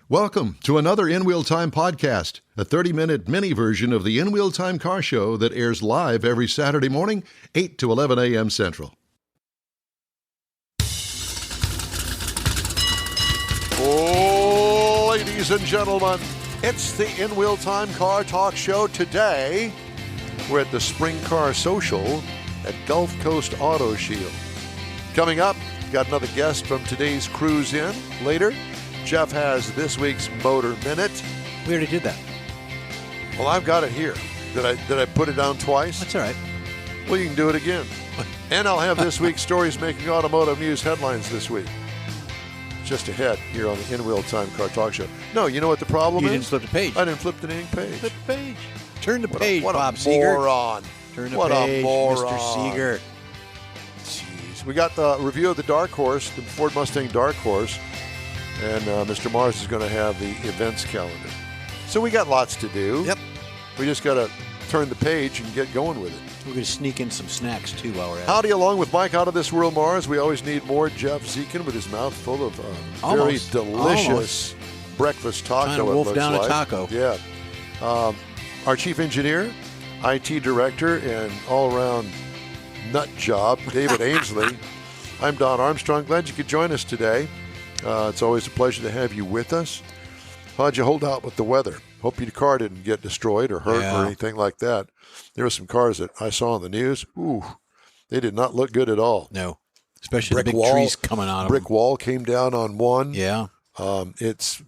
Welcome to another In Wheel Time podcast, a 30-minute mini version of the In Wheel Time car show that airs live every Saturday morning, 8 to 11 a.m. Central. Oh, ladies and gentlemen, it's the In Wheel Time car talk show today. We're at the Spring Car Social at Gulf Coast Auto Shield. Coming up, got another guest from today's cruise in. Later, Jeff has this week's Motor Minute. We already did that. Well, I've got it here. Did I put it down twice? That's all right. Well, you can do it again. And I'll have this week's Stories Making Automotive News headlines this week. Just ahead here on the In Wheel Time Car Talk Show. No, you know what the problem is? You didn't flip the page. I didn't flip the dang page. Flip the page. Turn the page, what Bob a Seeger. moron. Turn the what page, a moron. Mr. Seeger. Jeez. We got the review of the Dark Horse, the Ford Mustang Dark Horse. And Mr. Mars is going to have the events calendar. So we got lots to do. Yep. We just got to turn the page and get going with it. We're going to sneak in some snacks, too, while we're at it. Howdy, along with Mike out of this world, Mars. We always need more Jeff Zekin with his mouth full of very delicious breakfast taco. Trying to wolf down a taco. Yeah. Our chief engineer, IT director, and all-around nut job, David Ainsley. I'm Don Armstrong. Glad you could join us today. It's always a pleasure to have you with us. How'd you hold out with the weather? Hope your car didn't get destroyed or hurt or anything like that. There were some cars that I saw on the news. Ooh, they did not look good at all. No, especially the big trees coming out of them. Brick wall came down on one. Yeah. It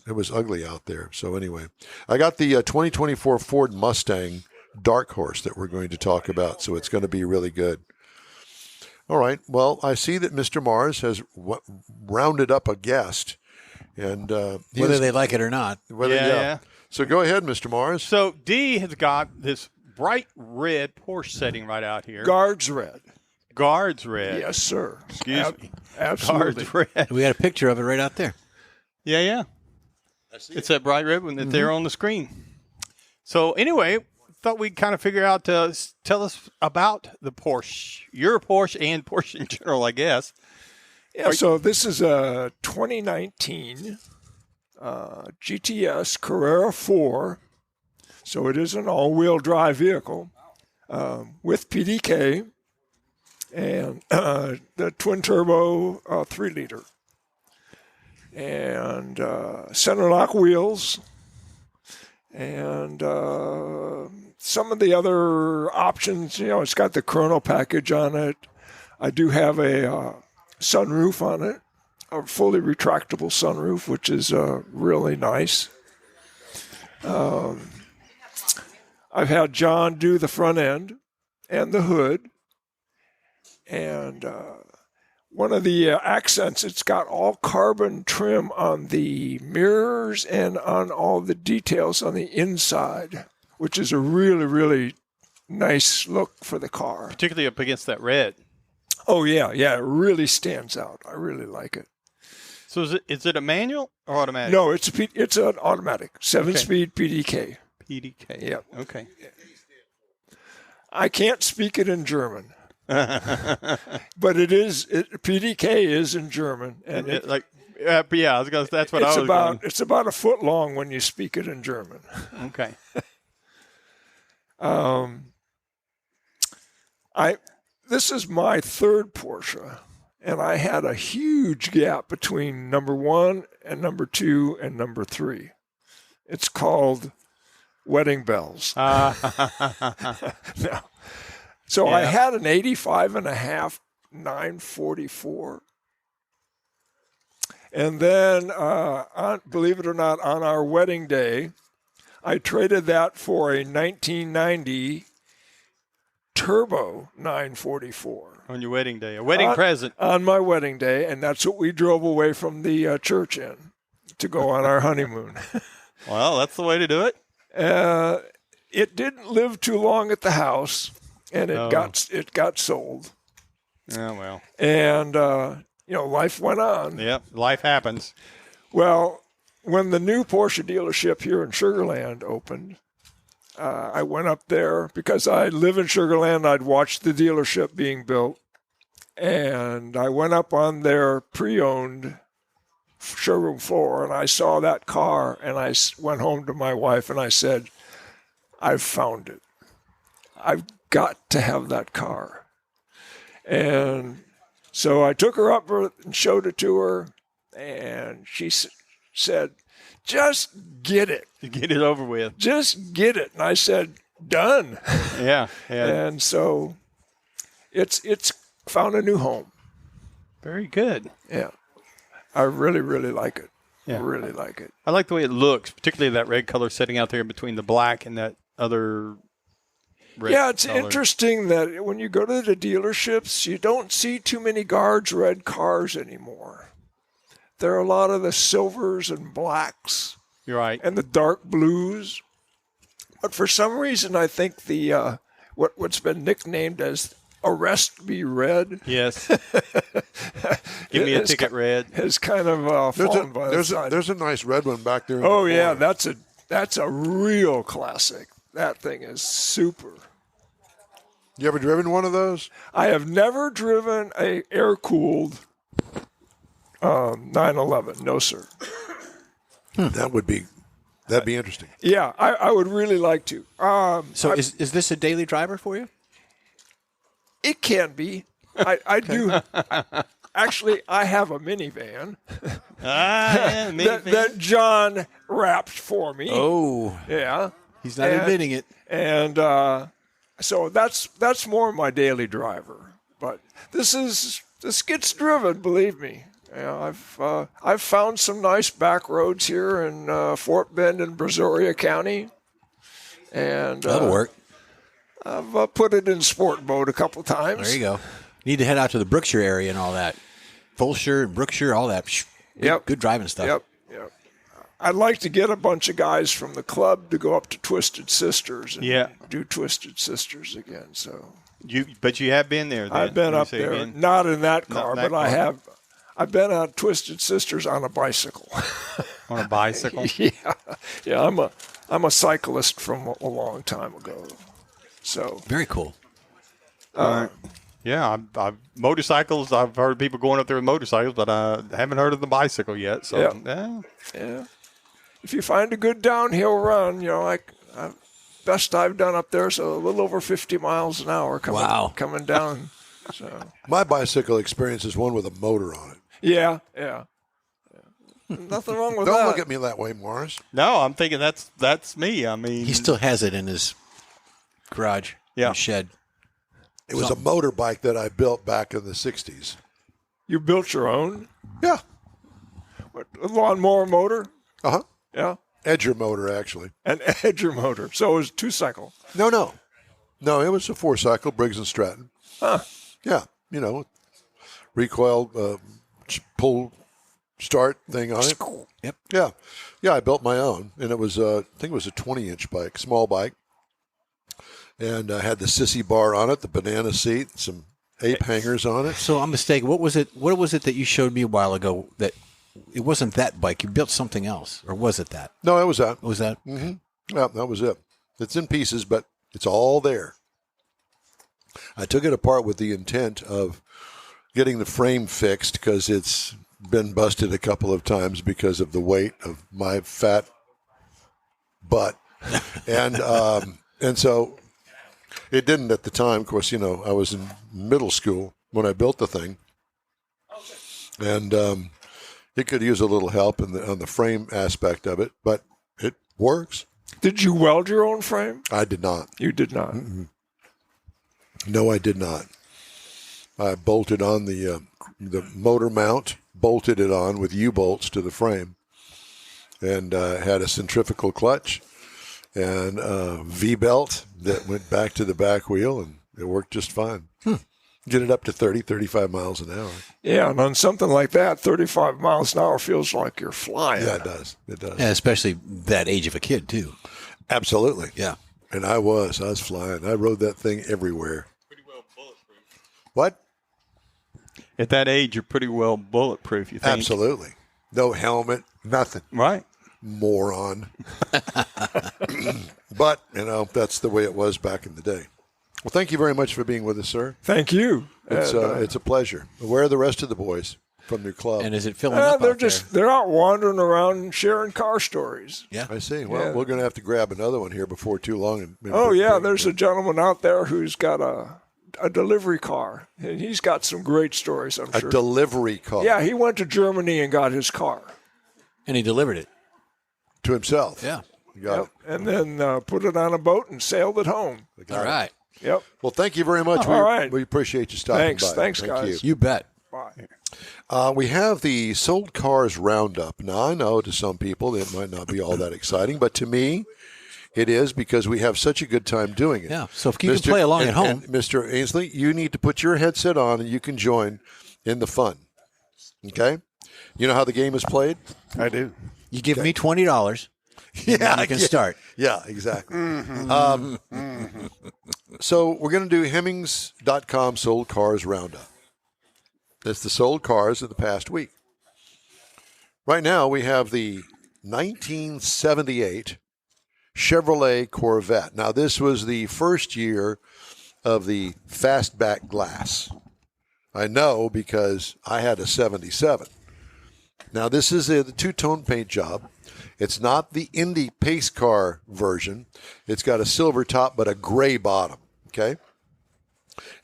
was ugly out there. So anyway, I got the 2024 Ford Mustang Dark Horse that we're going to talk about. So it's going to be really good. All right. Well, I see that Mr. Mars has rounded up a guest, and whether they like it or not. Yeah. So go ahead, Mr. Mars. So D has got this bright red Porsche setting right out here. Guards red. Guards red. Yes, sir. Excuse me. Absolutely. Guards red. We got a picture of it right out there. Yeah. It's that bright red one that's there on the screen. So anyway, thought we'd kind of figure out tell us about the Porsche, your Porsche and Porsche in general, I guess. Yeah, so this is a 2019 GTS Carrera 4. So it is an all-wheel drive vehicle with PDK and the twin-turbo 3-liter. And center lock wheels and some of the other options, it's got the Chrono package on it. I do have a sunroof on it, a fully retractable sunroof, which is really nice. I've had John do the front end and the hood. And one of the accents, it's got all carbon trim on the mirrors and on all the details on the inside, which is a really, really nice look for the car. Particularly up against that red. Oh, yeah, it really stands out. I really like it. So is it a manual or automatic? No, it's an automatic, 7-speed PDK. PDK. Yep. Okay. I can't speak it in German. But PDK is in German, and I was gonna. That's what I was going. It's about a foot long when you speak it in German. Okay. This is my third Porsche, and I had a huge gap between number 1 and number 2 and number 3. It's called Wedding Bells. No. So I had an 85.5 944. And then, believe it or not, on our wedding day, I traded that for a 1990 Turbo 944. On your wedding day, a wedding present. On my wedding day, and that's what we drove away from the church in to go on our honeymoon. Well, that's the way to do it. It didn't live too long at the house, and it got sold. Oh, well. And, life went on. Yep, life happens. Well, when the new Porsche dealership here in Sugar Land opened, I went up there because I live in Sugar Land. I'd watched the dealership being built, and I went up on their pre-owned showroom floor, and I saw that car, and I went home to my wife, and I said, I've found it. I've got to have that car. And so I took her up and showed it to her, and she said, just get it. Get it over with. Just get it. And I said, done. Yeah. And so it's found a new home. Very good. Yeah. I really, really like it. Yeah. I really like it. I like the way it looks, particularly that red color sitting out there between the black and that other red Yeah, it's color. interesting that when you go to the dealerships, you don't see too many guards red cars anymore. There are a lot of the silvers and blacks. You're right. And the dark blues. But for some reason, I think the what's been nicknamed as Arrest Me Red. Yes. Give me a ticket red. Has kind of fallen by the side. There's a nice red one back there. Oh, yeah, that's a real classic. That thing is super. You ever driven one of those? I have never driven a air-cooled 911. No, sir. That'd be interesting. Yeah, I would really like to. So is this a daily driver for you? It can be. I do. Actually, I have a minivan that John wrapped for me. Oh, Yeah. he's not admitting it. And so that's more my daily driver. But this gets driven, believe me. Yeah, I've found some nice back roads here in Fort Bend and Brazoria County, and That'll work. I've put it in sport mode a couple times. There you go. Need to head out to the Brookshire area and all that. Fulshire and Brookshire, all that. Yep. Good driving stuff. Yep. I'd like to get a bunch of guys from the club to go up to Twisted Sisters and do Twisted Sisters again. So But you have been there. Then. I've been up there, again. not in that car, Not in that but car. I've been on Twisted Sisters on a bicycle. On a bicycle. Yeah. I'm a cyclist from a long time ago. So Very cool. Yeah, I've motorcycles. I've heard people going up there with motorcycles, but I haven't heard of the bicycle yet. So yeah. If you find a good downhill run, best I've done up there is a little over 50 miles an hour coming down. So My bicycle experience is one with a motor on it. yeah. Nothing wrong with that. Don't look at me that way, Morris. No, I'm thinking that's me. I mean, He still has it in his garage, in his shed. It was a motorbike that I built back in the 60s. You built your own? Yeah. What, a lawnmower motor? Uh-huh. Yeah. Edger motor, actually. An Edger motor. So it was a two-cycle. No, it was a four-cycle, Briggs & Stratton. Huh. Yeah, recoil, pull, start thing on it. Yep. Yeah, I built my own, and it was, I think it was a 20-inch bike, small bike. And I had the sissy bar on it, the banana seat, some ape hangers on it. So I'm mistaken. What was it that you showed me a while ago that it wasn't that bike? You built something else, or was it that? No, it was that. What was that? Mm-hmm. Yeah, that was it. It's in pieces, but it's all there. I took it apart with the intent of getting the frame fixed because it's been busted a couple of times because of the weight of my fat butt. And so it didn't at the time. Of course, I was in middle school when I built the thing. And it could use a little help on the frame aspect of it, but it works. Did you weld your own frame? I did not. You did not. Mm-mm. No, I did not. I bolted on the motor mount, bolted it on with U-bolts to the frame, and had a centrifugal clutch and a V-belt that went back to the back wheel, and it worked just fine. Get it up to 30, 35 miles an hour. Yeah, and on something like that, 35 miles an hour feels like you're flying. Yeah, it does. It does. Yeah, especially that age of a kid, too. Absolutely. Yeah. And I was flying. I rode that thing everywhere. pretty well bulletproof. What? At that age, you're pretty well bulletproof, you think? Absolutely. No helmet, nothing. Right. Moron. But, that's the way it was back in the day. Well, thank you very much for being with us, sir. Thank you. It's a pleasure. Where are the rest of the boys? from your club. And is it filling up? They're out wandering around and sharing car stories. Yeah. I see. Well, we're going to have to grab another one here before too long. And there's a gentleman out there who's got a delivery car, and he's got some great stories, I'm sure. A delivery car. Yeah, he went to Germany and got his car. And he delivered it. To himself. Yeah. You got it. And then put it on a boat and sailed it home. All right. Yep. Well, thank you very much. All right. We appreciate you stopping by. Thanks, Thank guys. You bet. Bye. We have the sold cars roundup. Now, I know to some people it might not be all that exciting, but to me, it is because we have such a good time doing it. Yeah. So if you can play along at home. And Mr. Ainsley, you need to put your headset on and you can join in the fun. Okay? You know how the game is played? I do. You give me $20. Yeah, you can start. Yeah, exactly. So we're going to do Hemmings.com sold cars roundup. That's the sold cars of the past week. Right now we have the 1978 Chevrolet Corvette. Now this was the first year of the fastback glass. I know because I had a 77. Now this is the two-tone paint job. It's not the Indy pace car version. It's got a silver top but a gray bottom, okay?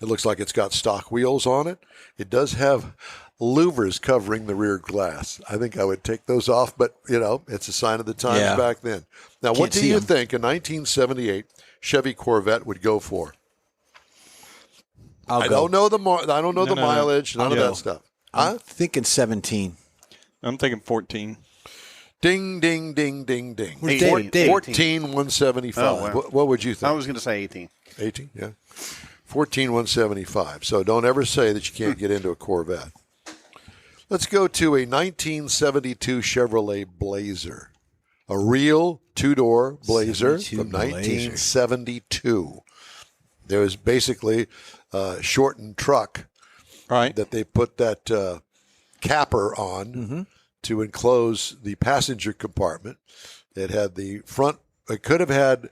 It looks like it's got stock wheels on it. It does have louvers covering the rear glass. I think I would take those off, but, it's a sign of the times back then. Now, what do you think a 1978 Chevy Corvette would go for? I don't know the mileage, none of that stuff. I'm thinking 17. I'm thinking 14. Ding, ding, ding, ding, ding. 14,175. Oh, wow. What would you think? I was going to say 18. 18, yeah. 14,175. So don't ever say that you can't get into a Corvette. Let's go to a 1972 Chevrolet Blazer. A real two-door Blazer from 1972. There was basically a shortened truck that they put that capper on to enclose the passenger compartment. It had the front. It could have had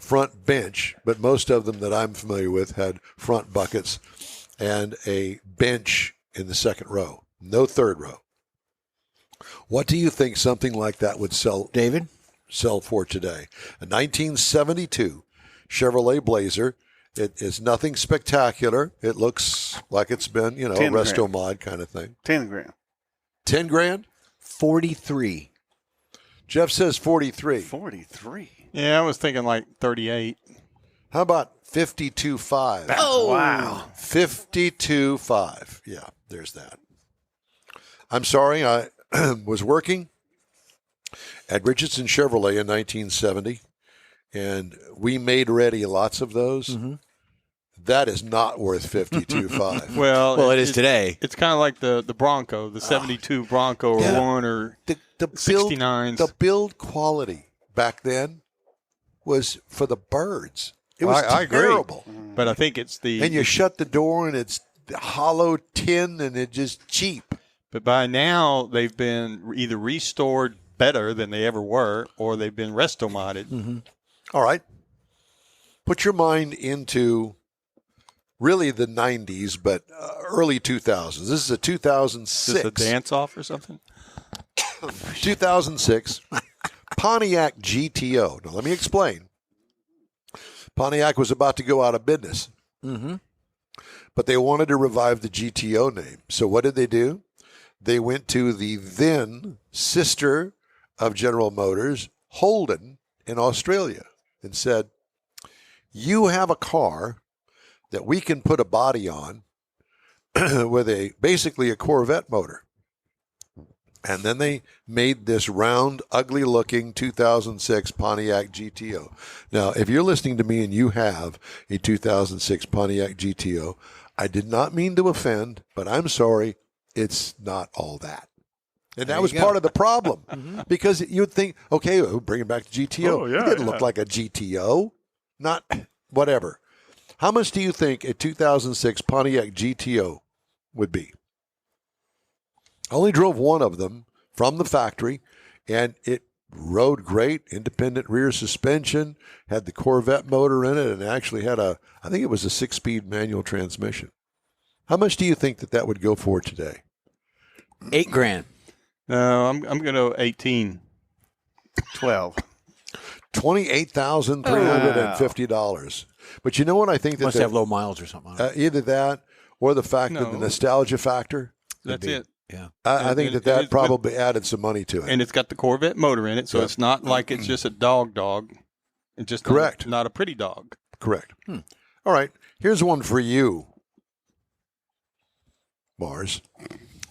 front bench, but most of them that I'm familiar with had front buckets and a bench in the second row. No third row. What do you think something like that would sell, David? Sell for today? A 1972 Chevrolet Blazer. It is nothing spectacular. It looks like it's been, resto mod kind of thing. 10 grand. 10 grand? 43. Jeff says 43. 43. Yeah, I was thinking like 38. How about 52.5? Oh, wow. 52.5. Yeah, there's that. I'm sorry, I was working at Richardson Chevrolet in 1970, and we made ready lots of those. Mm-hmm. That is not worth 52.5. Well, it is today. It's kind of like the Bronco, the 72 Bronco or one or the 69s. The build quality back then was for the birds. It was terrible. I agree. But I think it's and you shut the door and it's hollow tin and it's just cheap. But by now they've been either restored better than they ever were, or they've been resto modded. Mm-hmm. All right. Put your mind into really the 90s, but early 2000s. This is a 2006. Is this a dance-off or something? 2006 Pontiac GTO. Now, let me explain. Pontiac was about to go out of business. Mm-hmm. But they wanted to revive the GTO name. So what did they do? They went to the then sister of General Motors, Holden, in Australia, and said, you have a car that we can put a body on with basically a Corvette motor. And then they made this round, ugly-looking 2006 Pontiac GTO. Now, if you're listening to me and you have a 2006 Pontiac GTO, I did not mean to offend, but I'm sorry, it's not all that. And that was part of the problem. Because you'd think, okay, we'll bring back the GTO. It didn't look like a GTO. Not whatever. How much do you think a 2006 Pontiac GTO would be? I only drove one of them from the factory, and it rode great, independent rear suspension, had the Corvette motor in it, and actually had I think it was a 6-speed manual transmission. How much do you think that would go for today? $8,000. No, I'm going to go 18. 12. $28,350. But you know what I think that Must have low miles or something. On it. either that or the fact that the No. nostalgia factor. That's it. Yeah. I think And that it's probably added some money to it. And it's got the Corvette motor in it, so Yeah. it's not like it's just a dog. It's just Correct. Not a pretty dog. Correct. All right. Here's one for you, Mars.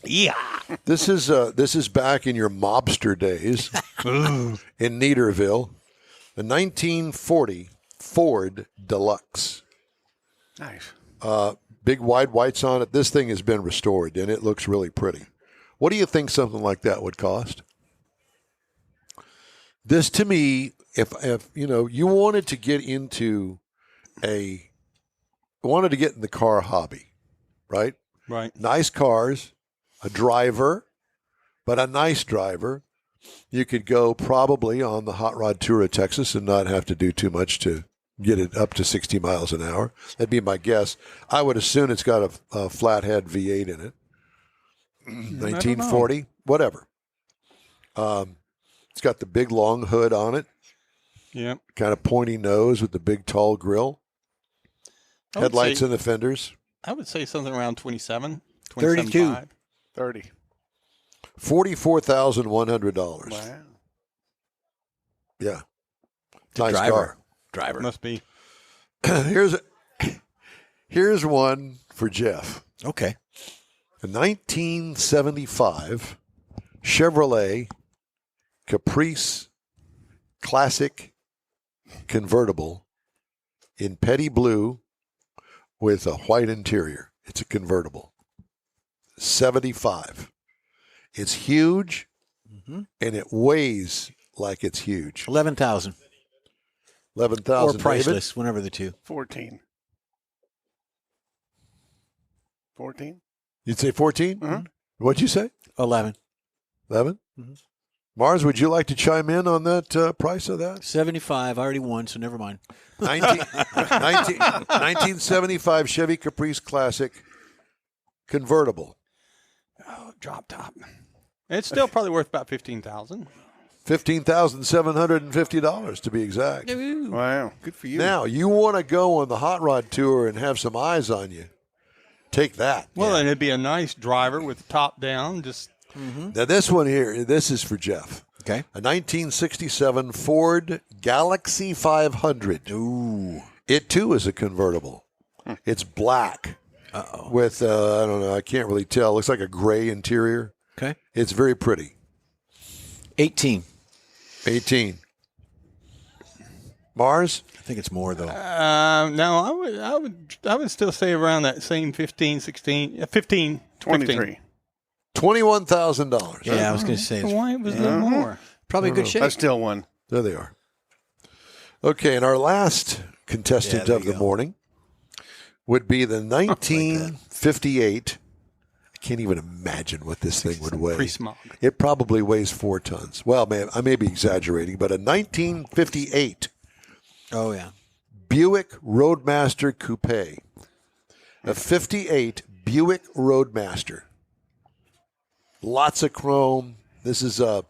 Yeah. This is back in your mobster days in Neaterville, the 1940 Ford Deluxe. Nice. Big wide whites on it. This thing has been restored, and it looks really pretty. What do you think something like that would cost? This, to me, if you wanted to get in the car hobby, right? Right. Nice cars, a driver, but a nice driver. You could go probably on the Hot Rod Tour of Texas and not have to do too much to get it up to 60 miles an hour. That'd be my guess. I would assume it's got a flathead V8 in it. 1940, whatever. It's got the big long hood on it, Yep. kind of pointy nose with the big tall grill, I would headlights say- in the fenders. I would say something around 27. 32. 27.5. 30. $44,100. Wow. Yeah, nice driver. car. Driver. Must be. Here's one for Jeff. Okay. A 1975 Chevrolet Caprice Classic convertible in petty blue with a white interior. It's a convertible. 75. It's huge, and it weighs like it's huge. 11,000 $11,000. or priceless, whenever the two. 14. 14? You'd say 14? Mhm. What'd you say? 11. 11? Mars, would you like to chime in on that price of that? 75. I already won, so never mind. 1975 Chevy Caprice Classic convertible. Oh, drop top. It's still probably worth about 15,000. $15,750 to be exact. Wow. Good for you. Now, you want to go on the hot rod tour and have some eyes on you. Take that. Well, and it'd be a nice driver with top down. Just Now, this one here, this is for Jeff. Okay. A 1967 Ford Galaxy 500. Ooh. It, too, is a convertible. It's black with, I don't know, I can't really tell. Looks like a gray interior. Okay. It's very pretty. 18. 18. Mars? I think it's more, though. no, I would still say around that same 15, 16, 15, 23. $21,000. Yeah, I was going to say it's Why was there more? probably good shape. That's still one. There they are. Okay, and our last contestant there of you the go. morning would be the 1958. I can't even imagine what this thing would weigh. Pre-smog. It probably weighs 4 tons. Well, I may be exaggerating, but a 1958 Oh, yeah. Buick Roadmaster Coupe. A 58 Buick Roadmaster. Lots of chrome. This is a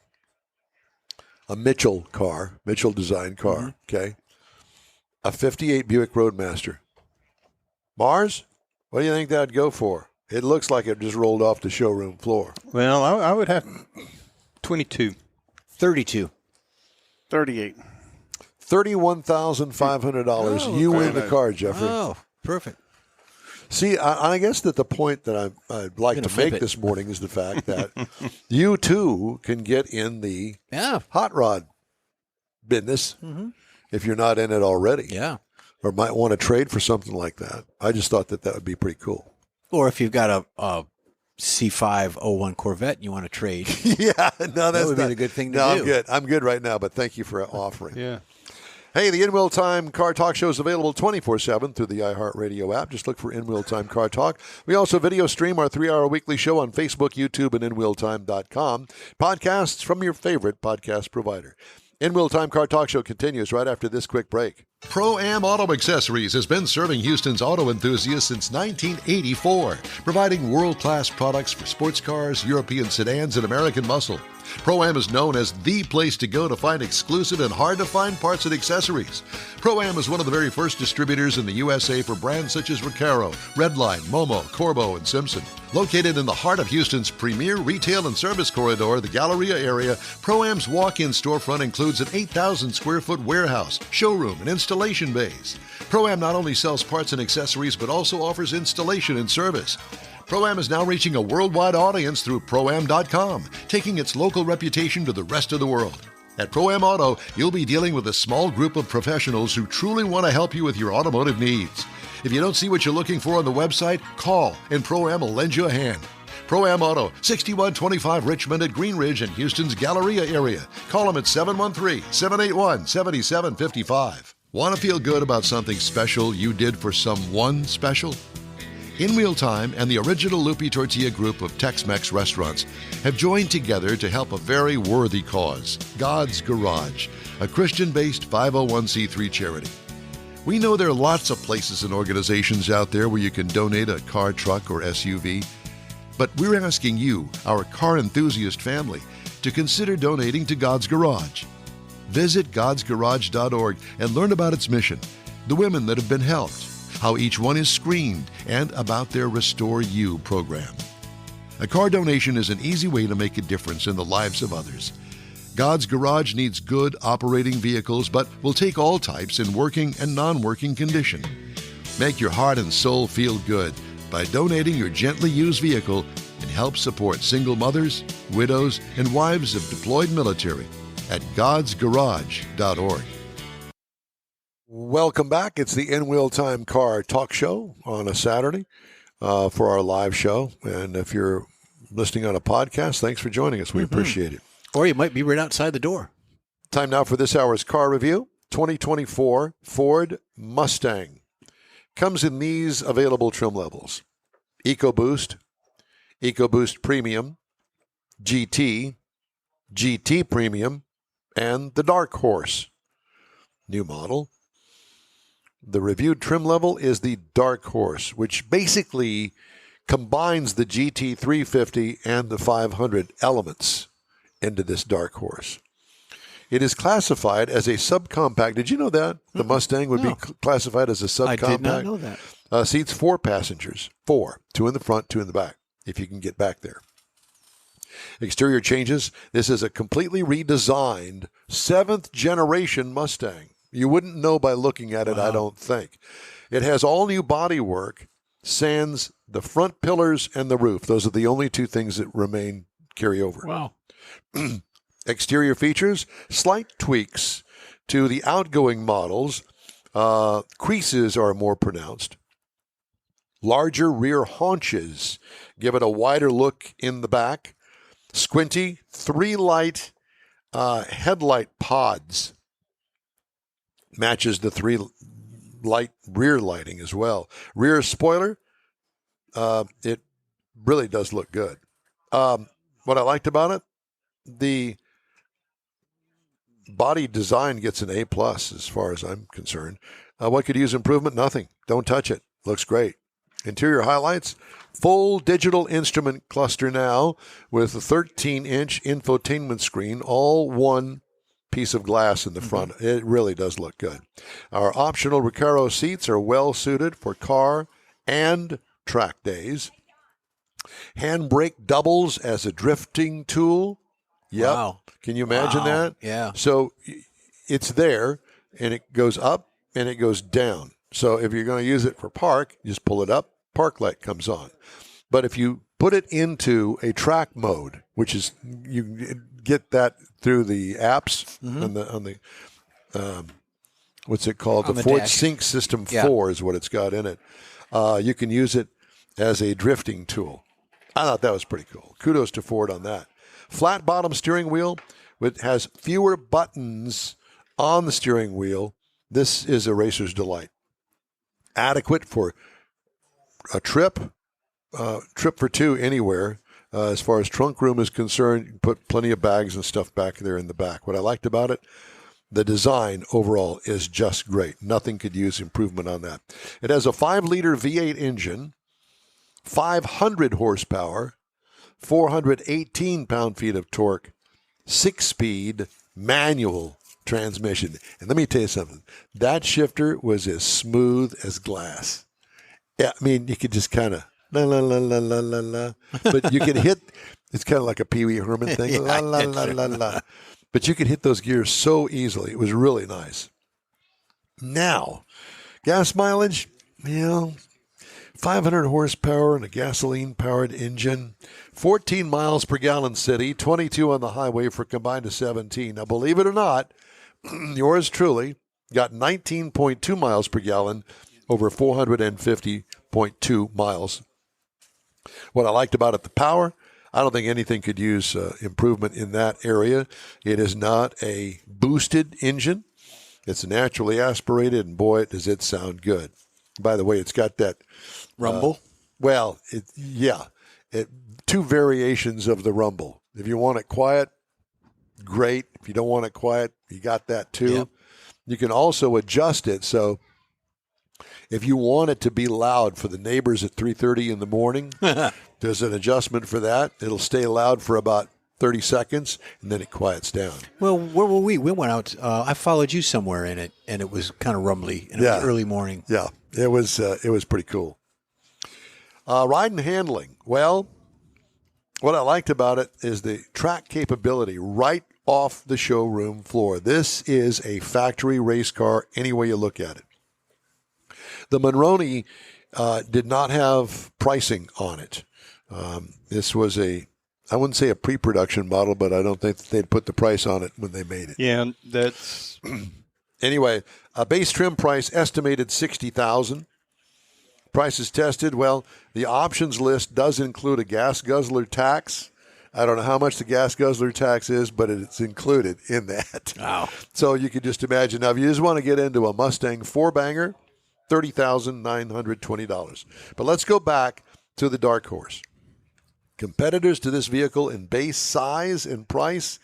Mitchell car, Mitchell design car, okay? A 58 Buick Roadmaster. Mars, what do you think that'd go for? It looks like it just rolled off the showroom floor. Well, I would have 22. 32. 38. $31,500. You win the car, Jeffrey. Oh, perfect. See, I guess that the point that I'd like Gonna to flip make it. this morning is the fact that you, too, can get in the Yeah. hot rod business if you're not in it already. Yeah. Or might want to trade for something like that. I just thought that would be pretty cool. Or if you've got a C501 Corvette and you want to trade. Yeah, no, that's would be not the good thing to no, do. I'm good. I'm good right now, but thank you for offering. Yeah. Hey, the In Wheel Time Car Talk Show is available 24/7 through the iHeartRadio app. Just look for In Wheel Time Car Talk. We also video stream our 3-hour weekly show on Facebook, YouTube, and InWheelTime.com. Podcasts from your favorite podcast provider. In-Wheel Time Car Talk Show continues right after this quick break. Pro-Am Auto Accessories has been serving Houston's auto enthusiasts since 1984, providing world-class products for sports cars, European sedans, and American muscle. Pro-Am is known as the place to go to find exclusive and hard-to-find parts and accessories. Pro-Am is one of the very first distributors in the USA for brands such as Recaro, Redline, Momo, Corbo, and Simpson. Located in the heart of Houston's premier retail and service corridor, the Galleria area, Pro-Am's walk-in storefront includes an 8,000-square-foot warehouse, showroom, and installation bays. Pro-Am not only sells parts and accessories, but also offers installation and service. Pro-Am is now reaching a worldwide audience through Pro-Am.com, taking its local reputation to the rest of the world. At Pro-Am Auto, you'll be dealing with a small group of professionals who truly want to help you with your automotive needs. If you don't see what you're looking for on the website, call and Pro-Am will lend you a hand. Pro-Am Auto, 6125 Richmond at Green Ridge in Houston's Galleria area. Call them at 713-781-7755. Want to feel good about something special you did for someone special? In-Wheel Time and the original Lupi Tortilla group of Tex-Mex restaurants have joined together to help a very worthy cause, God's Garage, a Christian-based 501c3 charity. We know there are lots of places and organizations out there where you can donate a car, truck, or SUV, but we're asking you, our car enthusiast family, to consider donating to God's Garage. Visit godsgarage.org and learn about its mission, the women that have been helped, how each one is screened, and about their Restore You program. A car donation is an easy way to make a difference in the lives of others. God's Garage needs good operating vehicles, but will take all types in working and non-working condition. Make your heart and soul feel good by donating your gently used vehicle and help support single mothers, widows, and wives of deployed military at godsgarage.org. Welcome back. It's the In-Wheel Time Car Talk Show on a Saturday for our live show. And if you're listening on a podcast, thanks for joining us. We appreciate it. Or you might be right outside the door. Time now for this hour's car review. 2024 Ford Mustang. Comes in these available trim levels: EcoBoost, EcoBoost Premium, GT, GT Premium, and the Dark Horse. New model. The reviewed trim level is the Dark Horse, which basically combines the GT350 and the 500 elements into this Dark Horse. It is classified as a subcompact. Did you know that? The Mustang would be classified as a subcompact? I did not know that. Seats 4 passengers. 4. 2 in the front, 2 in the back, if you can get back there. Exterior changes. This is a completely redesigned 7th generation Mustang. You wouldn't know by looking at it, I don't think. It has all new bodywork, sans the front pillars and the roof. Those are the only two things that carry over. Wow. Exterior features, slight tweaks to the outgoing models. Creases are more pronounced. Larger rear haunches give it a wider look in the back. Squinty, 3 light headlight pods. Matches the 3 light rear lighting as well. Rear spoiler, it really does look good. What I liked about it, the body design gets an A+ as far as I'm concerned. What could use improvement? Nothing. Don't touch it. Looks great. Interior highlights, full digital instrument cluster now with a 13-inch infotainment screen, all one piece of glass in the front. It really does look good. Our optional Recaro seats are well suited for car and track days. Handbrake doubles as a drifting tool. Yep. Wow. Can you imagine that? Yeah. So it's there, and it goes up, and it goes down. So if you're going to use it for park, you just pull it up, park light comes on. But if you put it into a track mode, which is, you get that through the apps on the what's it called? The Ford dash. Sync System 4 is what it's got in it. You can use it as a drifting tool. I thought that was pretty cool. Kudos to Ford on that. Flat bottom steering wheel, which has fewer buttons on the steering wheel. This is a racer's delight. Adequate for a trip for 2 anywhere. As far as trunk room is concerned, you can put plenty of bags and stuff back there in the back. What I liked about it, the design overall is just great. Nothing could use improvement on that. It has a 5-liter V8 engine, 500 horsepower, 418 pound-feet of torque, 6-speed manual transmission. And let me tell you something. That shifter was as smooth as glass. Yeah, I mean, you could just kind of la la la la la la la, but you could hit. It's kind of like a Pee Wee Herman thing. Yeah, La la la la la. But you could hit those gears so easily. It was really nice. Now, gas mileage, 500 horsepower and a gasoline-powered engine, 14 miles per gallon city, 22 on the highway for a combined of 17. Now, believe it or not, yours truly got 19.2 miles per gallon over 450.2 miles. What I liked about it, the power, I don't think anything could use improvement in that area. It is not a boosted engine. It's naturally aspirated, and boy, does it sound good. By the way, it's got that rumble. Two variations of the rumble. If you want it quiet, great. If you don't want it quiet, you got that too. Yep. You can also adjust it so if you want it to be loud for the neighbors at 3:30 in the morning, there's an adjustment for that. It'll stay loud for about 30 seconds, and then it quiets down. Well, where were we? We went out. I followed you somewhere in it, and it was kind of rumbly, and it was early morning. Yeah, it was pretty cool. Ride and handling. Well, what I liked about it is the track capability right off the showroom floor. This is a factory race car any way you look at it. The Monroney did not have pricing on it. This was I wouldn't say a pre-production model, but I don't think that they'd put the price on it when they made it. Yeah, that's... Anyway, a base trim price estimated $60,000. Prices tested, well, the options list does include a gas guzzler tax. I don't know how much the gas guzzler tax is, but it's included in that. Wow. So you could just imagine. Now, if you just want to get into a Mustang 4-banger, $30,920. But let's go back to the Dark Horse. Competitors to this vehicle in base size and price,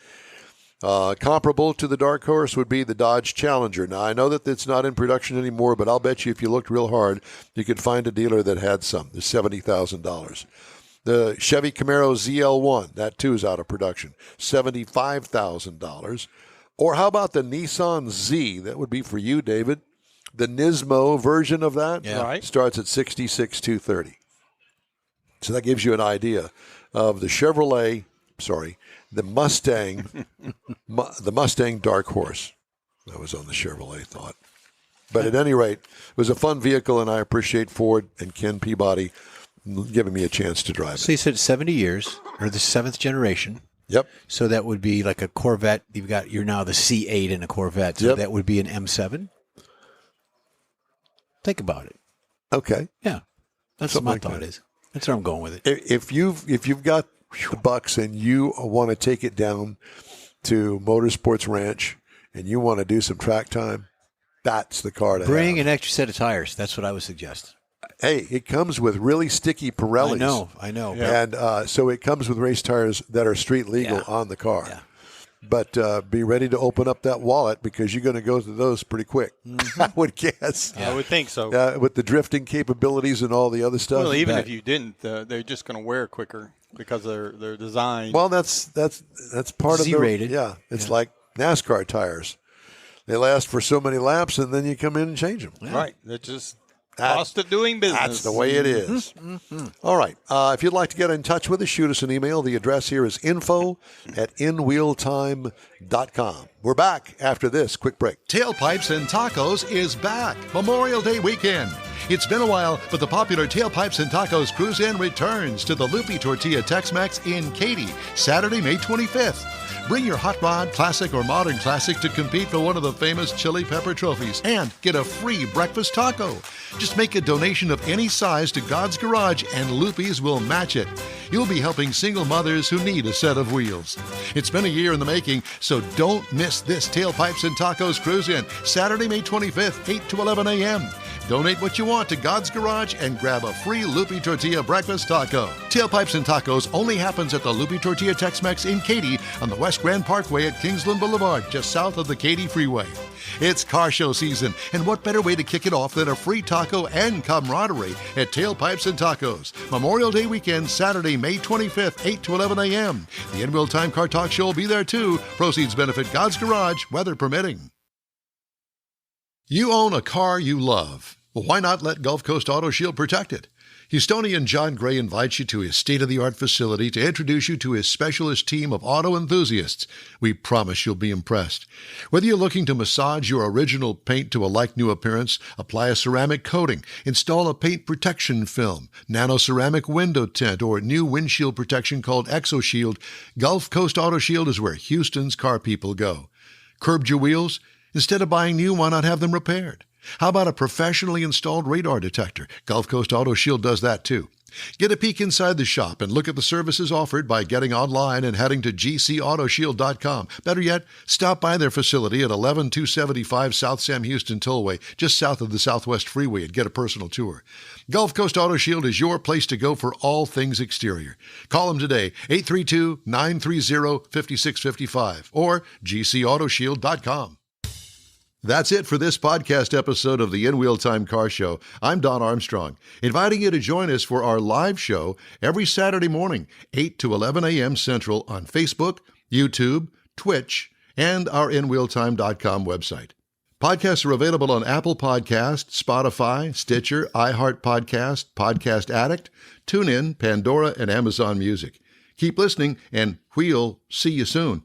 comparable to the Dark Horse would be the Dodge Challenger. Now, I know that it's not in production anymore, but I'll bet you if you looked real hard, you could find a dealer that had some. There's $70,000. The Chevy Camaro ZL1, that too is out of production, $75,000. Or how about the Nissan Z? That would be for you, David. The Nismo version of that starts at $66,230. So that gives you an idea of the the Mustang Dark Horse. That was on the Chevrolet thought. But at any rate, it was a fun vehicle, and I appreciate Ford and Ken Peabody giving me a chance to drive it. So you said 70 years, or the 7th generation. Yep. So that would be like a Corvette. You're now the C8 in a Corvette. So that would be an M7. Think about it. Okay. Yeah. That's what my thought is. That's where I'm going with it. If you've got the bucks and you want to take it down to Motorsports Ranch and you want to do some track time, that's the car to Bring have. an extra set of tires. That's what I would suggest. Hey, it comes with really sticky Pirellis. I know. Yeah. And so it comes with race tires that are street legal on the car. Yeah. But be ready to open up that wallet because you're going to go through those pretty quick, I would guess. I would think so. With the drifting capabilities and all the other stuff. Well, even if you didn't, they're just going to wear quicker because they're designed. Well, that's part of Z-rated. It's like NASCAR tires. They last for so many laps, and then you come in and change them. Yeah. Right. They're just cost of doing business. That's the way it is. All right. If you'd like to get in touch with us, shoot us an email. The address here is info@inwheeltime.com. We're back after this quick break. Tailpipes and Tacos is back. Memorial Day weekend. It's been a while, but the popular Tailpipes and Tacos Cruise-In returns to the Loopy Tortilla Tex-Mex in Katy, Saturday, May 25th. Bring your hot rod, classic, or modern classic to compete for one of the famous chili pepper trophies and get a free breakfast taco. Just make a donation of any size to God's Garage and Loopy's will match it. You'll be helping single mothers who need a set of wheels. It's been a year in the making, so don't miss this Tailpipes and Tacos Cruise-In, Saturday, May 25th, 8 to 11 a.m. Donate what you want to God's Garage and grab a free Loopy Tortilla breakfast taco. Tailpipes and Tacos only happens at the Loopy Tortilla Tex-Mex in Katy on the West Grand Parkway at Kingsland Boulevard, just south of the Katy Freeway. It's car show season, and what better way to kick it off than a free taco and camaraderie at Tailpipes and Tacos. Memorial Day weekend, Saturday, May 25th, 8 to 11 a.m. The In Wheel Time Car Talk Show will be there too. Proceeds benefit God's Garage, weather permitting. You own a car you love. Well, why not let Gulf Coast Auto Shield protect it? Houstonian John Gray invites you to his state-of-the-art facility to introduce you to his specialist team of auto enthusiasts. We promise you'll be impressed. Whether you're looking to massage your original paint to a like-new appearance, apply a ceramic coating, install a paint protection film, nano-ceramic window tint, or new windshield protection called ExoShield, Gulf Coast Auto Shield is where Houston's car people go. Curbed your wheels? Instead of buying new, why not have them repaired? How about a professionally installed radar detector? Gulf Coast Auto Shield does that too. Get a peek inside the shop and look at the services offered by getting online and heading to gcautoshield.com. Better yet, stop by their facility at 11275 South Sam Houston Tollway, just south of the Southwest Freeway, and get a personal tour. Gulf Coast Auto Shield is your place to go for all things exterior. Call them today, 832-930-5655 or gcautoshield.com. That's it for this podcast episode of the In Wheel Time Car Show. I'm Don Armstrong, inviting you to join us for our live show every Saturday morning, 8 to 11 a.m. Central on Facebook, YouTube, Twitch, and our InWheelTime.com website. Podcasts are available on Apple Podcasts, Spotify, Stitcher, iHeart Podcast, Podcast Addict, TuneIn, Pandora, and Amazon Music. Keep listening, and we'll see you soon.